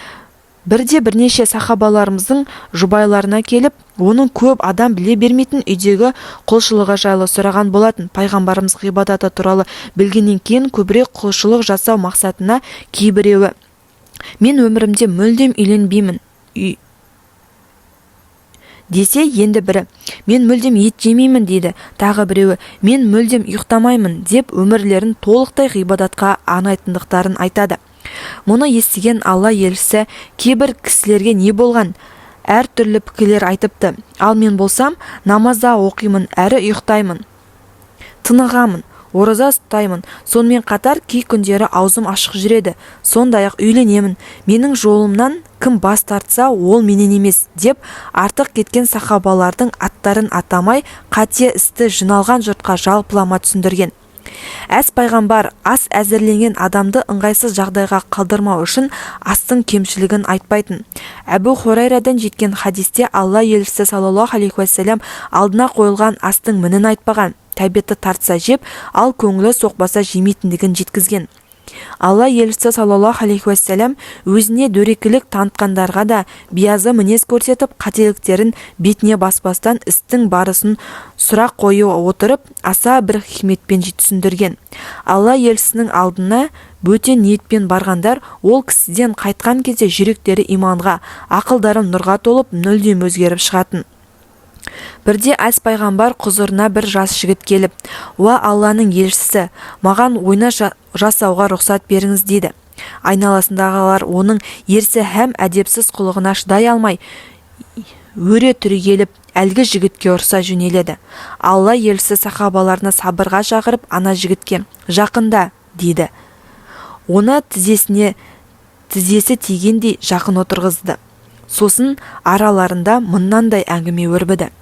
S1: бірнеше сахабаларымыздың жұбайларына келіп, оның көп адам біле бермейтін үйдегі құлшылығы жайлы сұраған болатын. Пайғамбарымыз ғибадаты туралы білгеннен кейін көбірек құлшылық жасау мақсатына кейбіреуі: мен өмірімде мүлдем үйленбеймін, десе, енді бірі мен мүлдем ет жемеймін дейді, тағы біреуі мен мүлдем ұйықтамаймын деп өмірлерін толықтай ғибадатқа арнайтындықтарын айтады. Мұны естіген Алла елшісі кейбір кісілерге не болған әр түрлі пікірлер айтыпты. Ал мен болсам намазда оқимын, әрі ұйықтаймын, тынығамын, ораза ұстаймын. Сонымен қатар кей күндері аузым ашық жүреді. Сондай-ақ үйленемін. Менің жолымнан кім бас тартса, ол менен емес деп артық кеткен сахабалардың аттарын атамай қате істі жиналған жұртқа жалпылама түсіндірген. Әс пайғамбар ас әзірленген адамды ыңғайсыз жағдайға қалдырмау үшін астың кемшілігін айтпайтын. Әбу Хурайрадан жеткен хадисте Алла елшісі саллаллаху алейхи уассалам алдына қойылған астың мінін айтпаған, тәбеті тартса жеп, ал көңілі соқпаса жемейтіндігін жеткізген. Алла елшісі саллаллаху алейхи уассалам өзіне дөрекілік танытқандарға да биязы мінез көрсетіп, қателіктерін бетіне баспастан істің барысын сұрақ қойы отырып, аса бір хикметпен түсіндірген. Алла елшісінің алдына бөтен ниетпен барғандар ол кісіден қайтқан кезде жүректері иманға, ақылдары нұрға толып, мүлдем өзгеріп шығатын. Бірде әс пайғамбар құзырына бір жас жігіт келіп, «Уа Алланың елшісі, маған ойна жасауға рұқсат беріңіз» дейді. Айналасындағылар оның ерсі һәм әдепсіз қылығына шыдай алмай, өре түрегеліп, әлгі жігітке ұрса жөнеледі. Алла елшісі сахабаларына сабырға шақырып, ана жігітке «Жақында» дейді. Оны тізесі тигендей жақын отырғызды. Сосын араларында мынандай әңгіме өрбіді.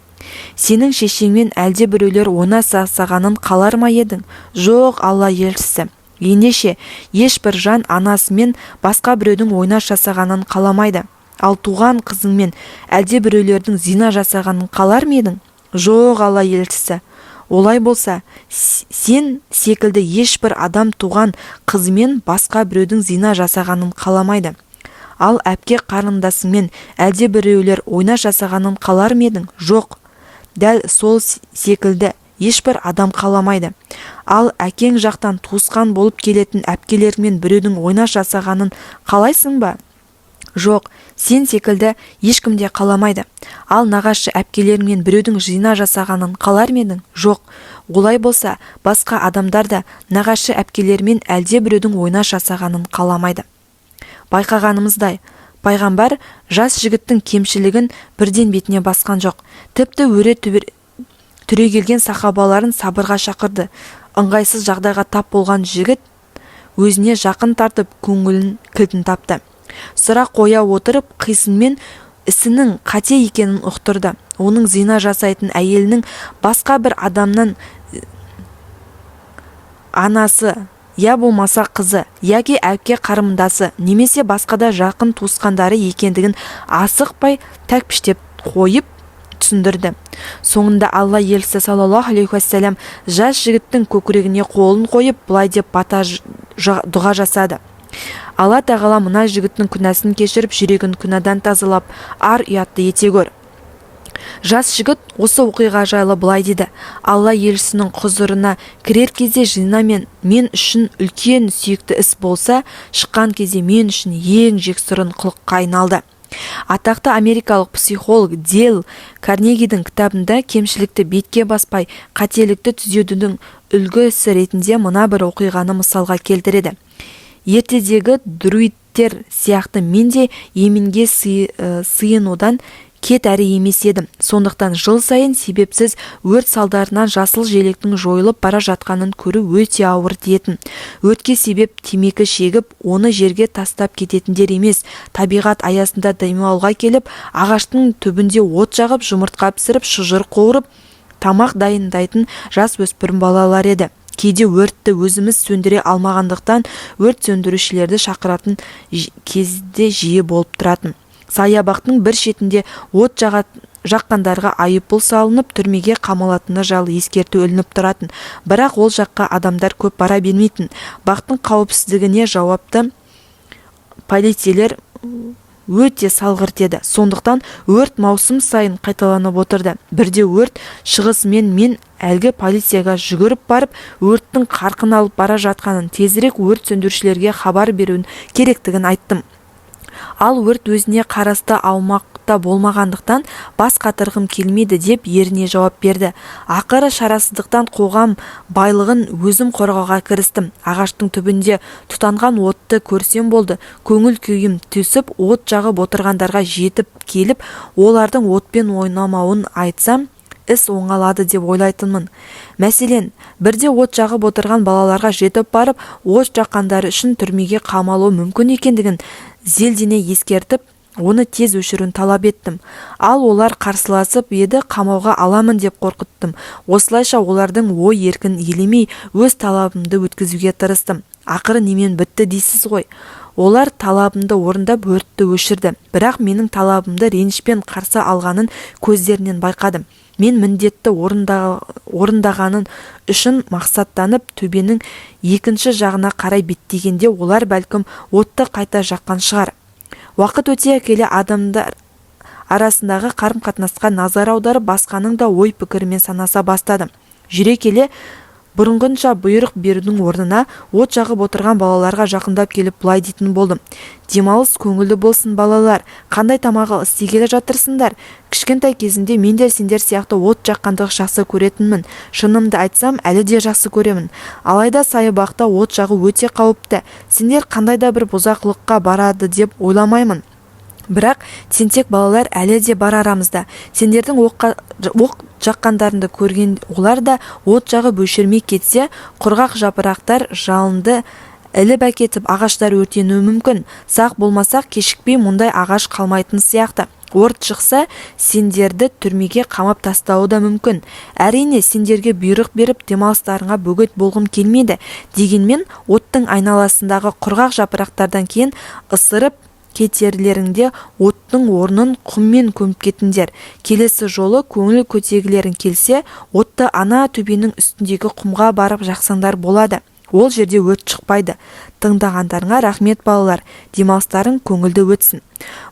S1: Сенің шешеңмен әлде біреулер ойна жасағанын қалар ма едің? Жоқ, Алла елшісі. Ендеше ешбір жан анасымен басқа біреудің ойна жасағанын қаламайды. Ал туған қызыңмен әлде біреулердің зина жасағанын қалар ма едің? Жоқ, Алла елшісі. Олай болса, сен секілді ешбір адам туған қызымен басқа біреудің зина жасағанын қаламайды. Ал әпке қарындасыңмен әлде біреулер ойна жасағанын қалар ма едің? Жоқ, дәл сол секілді ешбір адам қаламайды. Ал әкең жақтан туысқан болып келетін әпкелермен біреудің ойна жасағанын қалайсың ба? Жоқ, сен секілді ешкімде қаламайды. Ал нағашы әпкелермен біреудің зина жасағанын қалар ма едің? Жоқ, олай болса, басқа адамдар да нағашы әпкелермен әлде біреудің ойна жасағанын қаламайды. Байқағанымыздай, пайғамбар жас жігіттің кемшілігін бірден бетіне басқан жоқ. Тіпті өре түрегелген сахабаларын сабырға шақырды. Ыңғайсыз жағдайға тап болған жігіт өзіне жақын тартып, көңілін кілтін тапты. Сұрақ қоя отырып, қисынмен ісінің қате екенін ұқтырды. Оның зина жасайтын әйелінің басқа бір адамнан анасы, я болмаса қызы, яки әпке қарымдасы, немесе басқада жақын туысқандары екендігін асықпай тәкпіштеп қойып түсіндірді. Соңында Алла елшісі саллаллаху алейхи уассалам жас жігіттің көкірегіне қолын қойып, былай деп бата дұға жасады. Алла тағала мына жігіттің күнәсін кешіріп, жүрегін күнәдан тазалап, ар ұятты ете көр. Жас жігіт осы оқиға жайлы былай деді. Алла елшісінің құзырына кірер кезде жина мен үшін үлкен сүйікті іс болса, шыққан кезде мен үшін ең жексұрын қылыққа айналды. Атақты америкалық психолог Дейл Карнегидің кітабында кемшілікті бетке баспай, қателікті түзеудің үлгісі ретінде мына бір оқиғаны мысалға келтіреді. Ертедегі друидтер сияқты мен де еменге сыйынудан кет әрі емес едім. Сондықтан жыл сайын себепсіз өрт салдарынан жасыл желектің жойылып бара жатқанын көру өте ауыр тиетін. Өртке себеп темекі шегіп, оны жерге тастап кететіндер емес, табиғат аясында демалуға келіп, ағаштың түбінде от жағып, жұмыртқа пісіріп, шұжыр қуырып, тамақ дайындайтын жас өспірім балалар еді. Кейде өртті өзіміз сөндіре алмағандықтан өрт сөндірушілерді шақыратын кезде жиі болып тұратын. Саябақтың бір шетінде от жаққандарға айыппұл салынып, түрмеге қамалатыны жайлы ескерту ілініп тұратын. Бірақ ол жаққа адамдар көп бара бермейтін. Бақтың қауіпсіздігіне жауапты полицейлер өте салғырт еді. Сондықтан өрт маусым сайын қайталанып отырды. Бірде өрт шығысымен мен әлгі полицияға жүгіріп барып, өрттің қарқын алып бара жатқанын, тезірек өрт сөндірушілерге хабар беруін керектігін айттым. Ал өрт өзіне қарасты аумақты жақта болмағандықтан бас қатырғым келмейді деп еріне жауап берді. Ақыры шарасыздықтан қоғам байлығын өзім қорғауға кірістім. Ағаштың түбінде тұтанған отты көрсем болды. Көңіл күйім түсіп, от жағып отырғандарға жетіп келіп, олардың отпен ойнамауын айтсам, іс оңалады деп ойлайтынмын. Мәселен, бірде от жағып отырған балаларға жетіп барып, от жаққандары үшін түрмеге қамалуы мүмкін екендігін зелдене ескертіп, оны тез өшіруін талап еттім. Ал олар қарсыласып еді, қамауға аламын деп қорқыттым. Осылайша олардың ой еркін елемей, өз талабымды өткізуге тырыстым. Ақыры немен бітті дейсіз ғой. Олар талабымды орындап өртті өшірді. Бірақ менің талабымды ренішпен қарсы алғанын көздерінен байқадым. Мен міндетті орындағанын үшін мақсаттанып төбенің екінші жағына қарай беттегенде олар бәлкім отты қайта жаққан шығар. Уақыт өте келе адамдар арасындағы қарым-қатынасқа назар аударып, басқаның да ой пікірімен санаса бастадым. Жүре келе бұрынғынша бұйрық берудің орнына от жағып отырған балаларға жақындап келіп бұлай дейтін болдым. Демалыс көңілді болсын балалар, қандай тамағы істегелі жатырсыңдар? Кішкентай кезімде мен де сендер сияқты от жаққандығы жақсы көретінмін. Шынымды айтсам, әлі де жақсы көремін. Алайда саябақта от жағу өте қауіпті. Сендер қандай да бір бұзақылыққа барады деп ойламаймын. Бірақ тентек балалар әлі де бар арамызда. Сендердің оқ жаққандарыңды көрген олар да от жағып өшірмей кетсе, құрғақ жапырақтар жалынды іліп әкетіп ағаштар өртенуі мүмкін. Сақ болмасақ, кешікпей мұндай ағаш қалмайтын сияқты. Өрт шықса, сендерді түрмеге қамап тастауы да мүмкін. Әрине, сендерге бұйрық беріп демалыстарыңа бөгет болғым келмейді. Дегенмен, оттың айналасындағы құрғақ жапырақтардан кейін ысырып кетерлеріңде оттың орнын құммен көміп кетіңдер. Келесі жолы көңіл көтегілерің келсе, отты ана төбенің үстіндегі құмға барып жақсаңдар болады. Ол жерде өрт шықпайды. Тыңдағандарыңа рахмет балалар. Демалыстарың көңілді өтсін.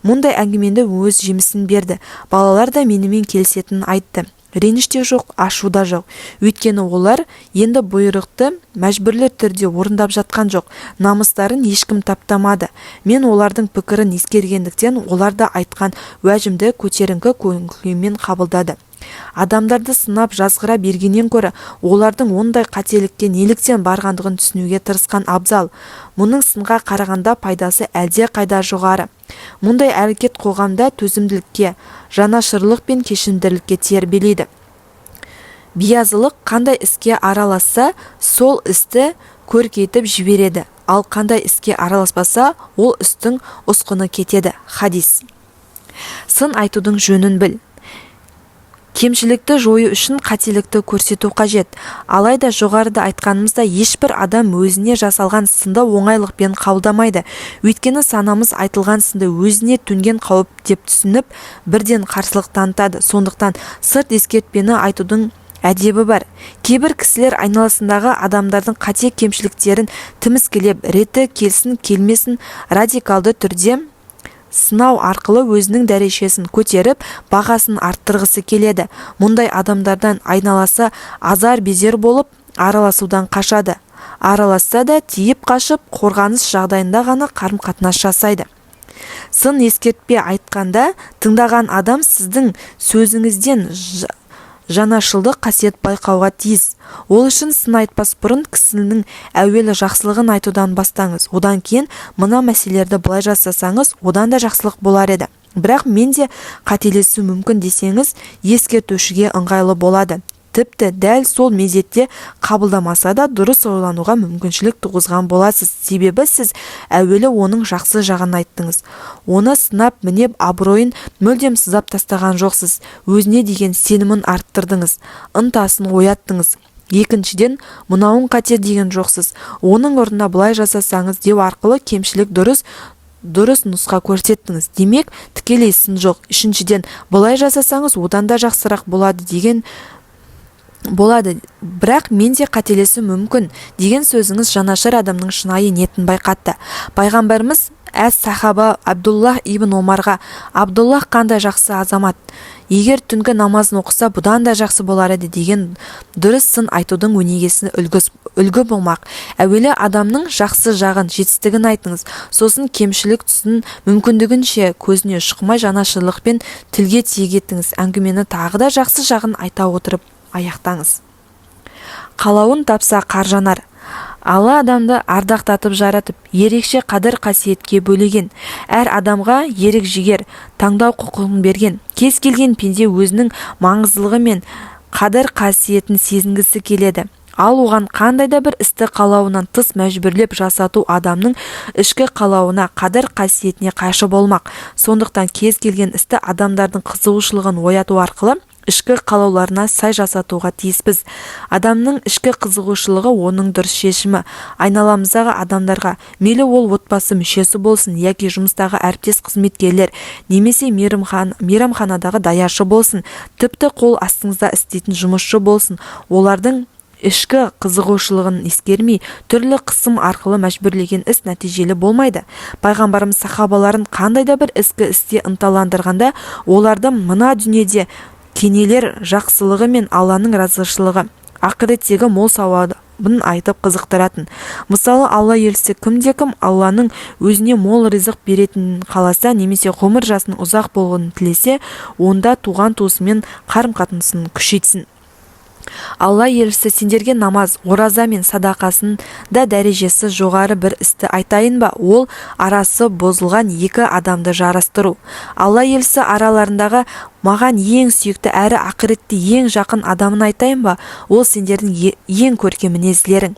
S1: Мұндай әңгіменді өз жемісін берді. Балалар да менімен келісетінін айтты. Реніш те жоқ, ашу да жоқ. Өйткені олар енді бұйрықты мәжбүрлі түрде орындап жатқан жоқ. Намыстарын ешкім таптамады. Мен олардың пікірін ескергендіктен оларда айтқан уәжімді көтеріңкі көңілмен қабылдады. Адамдарды сынап жазғыра бергеннен көрі, олардың ондай қателікке неліктен барғандығын түсінуге тырысқан абзал. Мұның сынға қарағанда пайдасы әлде қайда жоғары. Мұндай әрекет қоғамда төзімділікке, жанашырлық пен кешірімділікке тербелейді. Биязылық қандай іске араласса, сол істі көркейтіп жібереді. Ал қандай іске араласпаса, ол істің ұсқыны кетеді. Хадис. Сын айтудың жөнін біл. Кемшілікті жою үшін қателікті көрсету қажет. Алайда жоғарыда айтқанымызда ешбір адам өзіне жасалған сынды оңайлықпен қабылдамайды. Өйткені санамыз айтылған сынды өзіне төнген қауіп деп түсініп, бірден қарсылық танытады. Сондықтан сырт ескертпені айтудың әдебі бар. Кейбір кісілер айналасындағы адамдардың қате кемшіліктерін тіміскілеп, реті келсін келмесін радикалды түрде сынау арқылы өзінің дәрежесін көтеріп, бағасын арттырғысы келеді. Мұндай адамдардан айналасы азар безер болып, араласудан қашады. Араласса да тиіп қашып, қорғаныс жағдайында ғана қарым-қатынас жасайды. Сын ескертпе айтқанда, тыңдаған адам сіздің сөзіңізден жанашылдық қасиет байқауға тиіс. Ол үшін сын айтпас бұрын кісінің әуелі жақсылығын айтудан бастаңыз. Одан кейін мына мәселелерді былай жасасаңыз, одан да жақсылық болар еді. Бірақ мен де қателесу мүмкін десеңіз, ескертушіге ыңғайлы болады. Тіпті дәл сол мезетте қабылдамаса да дұрыс ойлануға мүмкіншілік туғызған боласыз. Себебі сіз әуелі оның жақсы жағын айттыңыз. Оны сынап мінеп абыройын мүлдем сызап тастаған жоқсыз. Өзіне деген сенімін арттырдыңыз, ынтасын ояттыңыз. Екіншіден, мынауың қате деген жоқсыз. Оның орнына былай жасасаңыз деу арқылы кемшілік дұрыс нұсқа көрсеттіңіз. Демек, тікелей сын жоқ. Үшіншіден, былай жасасаңыз одан да жақсырақ болады деген болады, бірақ мен де қателесу мүмкін деген сөзіңіз жанашыр адамның шынайы ниетін байқатты. Пайғамбарымыз әз сахаба Абдуллах ибн Омарға: Абдуллах қандай жақсы азамат, егер түнгі намазын оқыса бұдан да жақсы болар еді деген дұрыс сын айтудың өнегесіне үлгі болмақ. Әуелі адамның жақсы жағын, жетістігін айтыңыз, сосын кемшілік тұсын мүмкіндігінше көзіне шықмай жанашырлықпен тілге тиек етіңіз. Әңгімені тағы да жақсы жағын айта отырып аяқтаңыз. Қалауын тапса қар жанар. Алла адамды ардақтатып жаратып, ерекше қадір қасиетке бөлеген, әр адамға ерік жігер, таңдау құқығын берген. Кез келген пенде өзінің маңыздылығы мен қадір қасиетін сезінгісі келеді. Ал оған қандай да бір істі қалауынан тыс мәжбүрлеп жасату адамның ішкі қалауына, қадір қасиетіне қайшы болмақ. Сондықтан кез келген істі адамдардың қызығушылығын ояту арқылы ішкі қалауларына сай жасатуға тиіспіз. Адамның ішкі қызығушылығы оның дұрыс шешімі. Айналамыздағы адамдарға, мейлі ол отбасы мүшесі болсын, яки жұмыстағы әріптес қызметкерлер, немесе мейрамханадағы даяшы болсын, тіпті қол астыңызда істейтін жұмысшы болсын, олардың ішкі қызығушылығын ескермей, түрлі қысым арқылы мәжбүрлеген іс нәтижелі болмайды. Пайғамбарымыз сахабаларын қандай да бір іскі істе ынталандырғанда, оларды мына дүниеде кенелер жақсылығы мен Алланың разышылығы, ақыреттегі мол сауабын айтып қызықтыратын. Мысалы, Алла елшісі кімде-кім Алланың өзіне мол ризық беретінін қаласа, немесе ғұмыр жасының ұзақ болғанын тілесе, онда туған туысымен қарым-қатынасын күшейтсін. Алла елшісі сендерге намаз, ораза мен садақасын да дәрежесі жоғары бір істі айтайын ба? Ол арасы бозылған екі адамды жарастыру. Алла елшісі араларындағы маған ең сүйікті әрі ақыретте ең жақын адамын айтайын ба? Ол сендердің ең көркем мінезділерің.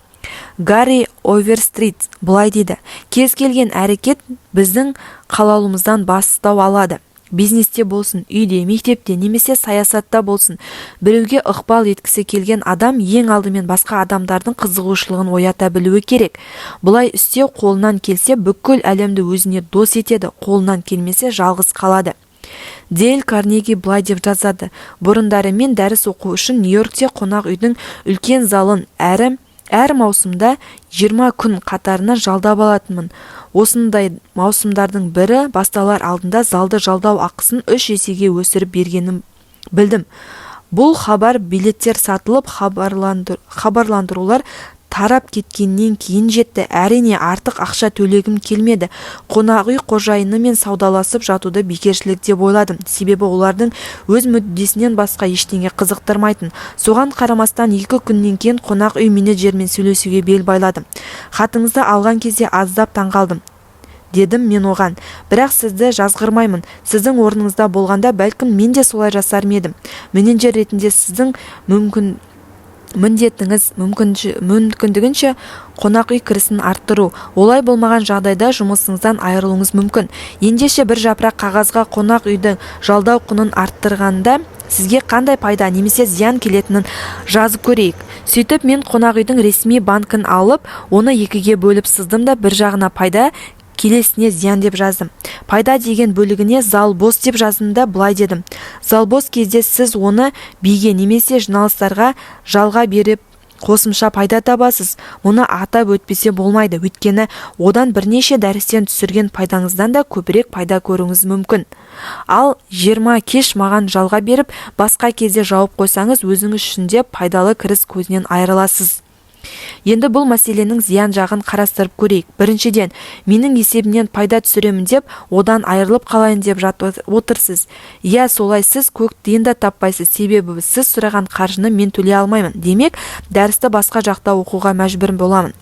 S1: Гарри Оверстрит былай дейді: кез келген әрекет біздің қалаулымыздан бастау алады. Бизнесте болсын, үйде, мектепте, немесе саясатта болсын, біреуге ықпал еткісі келген адам ең алдымен басқа адамдардың қызығушылығын оята білуі керек. Бұлай істеу қолынан келсе, бүкіл әлемді өзіне дос етеді, қолынан келмесе жалғыз қалады. Дейл Карнеги былай деп жазады: бұрындары мен дәріс оқу үшін Нью-Йоркте қонақ үйдің үлкен залын әр маусымда 20 күн қатарына жалдап алатынмын. Осындай маусымдардың бірі басталар алдында залды жалдау ақысын 3 есеге өсіріп бергенім білдім. Бұл хабар билеттер сатылып, хабарландырулар тарап кеткеннен кейін жетті. Әрине артық ақша төлегім келмеді. Қонақ үй қожайыны мен саудаласып жатуды бекершілік деп ойладым. Себебі олардың өз мүддесінен басқа ештеңе қызықтырмайтын. Соған қарамастан 2 күннен кейін қонақ үй менеджермен сөйлесуге бел байладым. Хатыңызды алған кезде аздап таңғалдым, дедім мен оған. Бірақ сізді жазғырмаймын. Сіздің орныңызда болғанда бәлкім мен де солай жасар едім. Менеджер ретінде сіздің міндетіңіз мүмкіндігінше қонақ үй кірісін арттыру. Олай болмаған жағдайда жұмысыңыздан айырылуыңыз мүмкін. Ендеше бір жапырақ қағазға қонақ үйдің жалдау құнын арттырғанда сізге қандай пайда немесе зиян келетінін жазып көрейік. Сөйтіп мен қонақ үйдің ресми банкін алып, оны 2-ге бөліп сыздым да бір жағына пайда, келесіне зиян деп жаздым. Пайда деген бөлігіне зал бос деп жаздым да былай дедім: зал бос кезде сіз оны биге немесе жиналыстарға жалға беріп қосымша пайда табасыз. Мұны атап өтпесе болмайды, өйткені одан бірнеше дәрістен түсірген пайдаңыздан да көбірек пайда көруіңіз мүмкін. Ал 20 кеш маған жалға беріп, басқа кезде жауып қойсаңыз, өзіңіз үшін де пайдалы кіріс көзінен айырыласыз. Енді бұл мәселенің зиян жағын қарастырып көрейік. Біріншіден, менің есебімнен пайда түсіремін деп, одан айырылып қалайын деп отырсыз. Иә, солай, сіз көк тиын да таппайсыз, себебі сіз сұраған қаржыны мен төлей алмаймын. Демек, дәрісті басқа жақта оқуға мәжбүр боламын.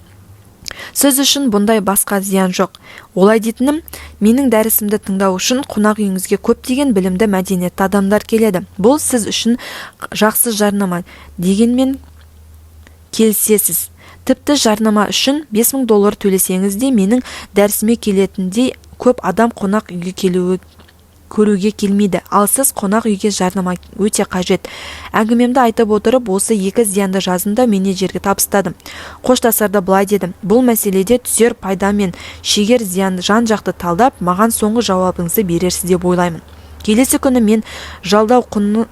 S1: Сіз үшін бұндай басқа зиян жоқ. Олай дейтінім, менің дәрісімді тыңдау үшін қонақ үйіңізге көптеген білімді мәдениетті адамдар келеді. Бұл сіз үшін жақсы жарнама. Дегенмен келісесіз. Тіпті жарнама үшін $5000 төлесеңіз де менің дәрісіме келетіндей көп адам қонақ үйге көруге келмейді. Ал сіз қонақ үйге жарнама өте қажет. Әңгімемді айтып отырып, осы 2 зиянды жазында менеджерге табыстадым. Қоштасарда былай дедім: бұл мәселеде түсер пайда мен шегер зиянды жан-жақты талдап, маған соңғы жауабыңызды берерсіз деп ойлаймын. Келесі күні мен жалдау құнын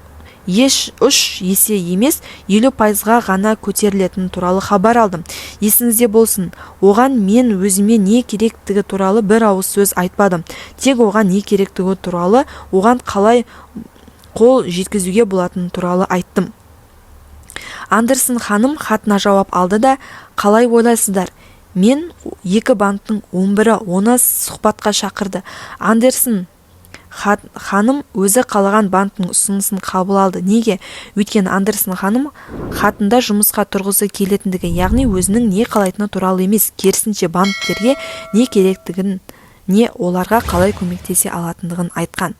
S1: 3 есе емес 50%-ға ғана көтерілетіні туралы хабар алдым. Есіңізде болсын, оған мен өзіме не керектігі туралы бір ауыз сөз айтпадым. Тек оған не керектігі туралы, оған қалай қол жеткізуге болатыны туралы айттым. Андерсон ханым хатына жауап алды да: қалай ойлайсыздар? Мен 2 банктың 11-і оны сұхбатқа шақырды. Андерсон ханым өзі қалаған банктың ұсынысын қабыл алды. Неге? Өйткені Андерсон ханым хатында жұмысқа тұрғысы келетіндігі, яғни өзінің не қалайтыны туралы емес, керісінше банктерге не керектігін, не оларға қалай көмектесе алатындығын айтқан.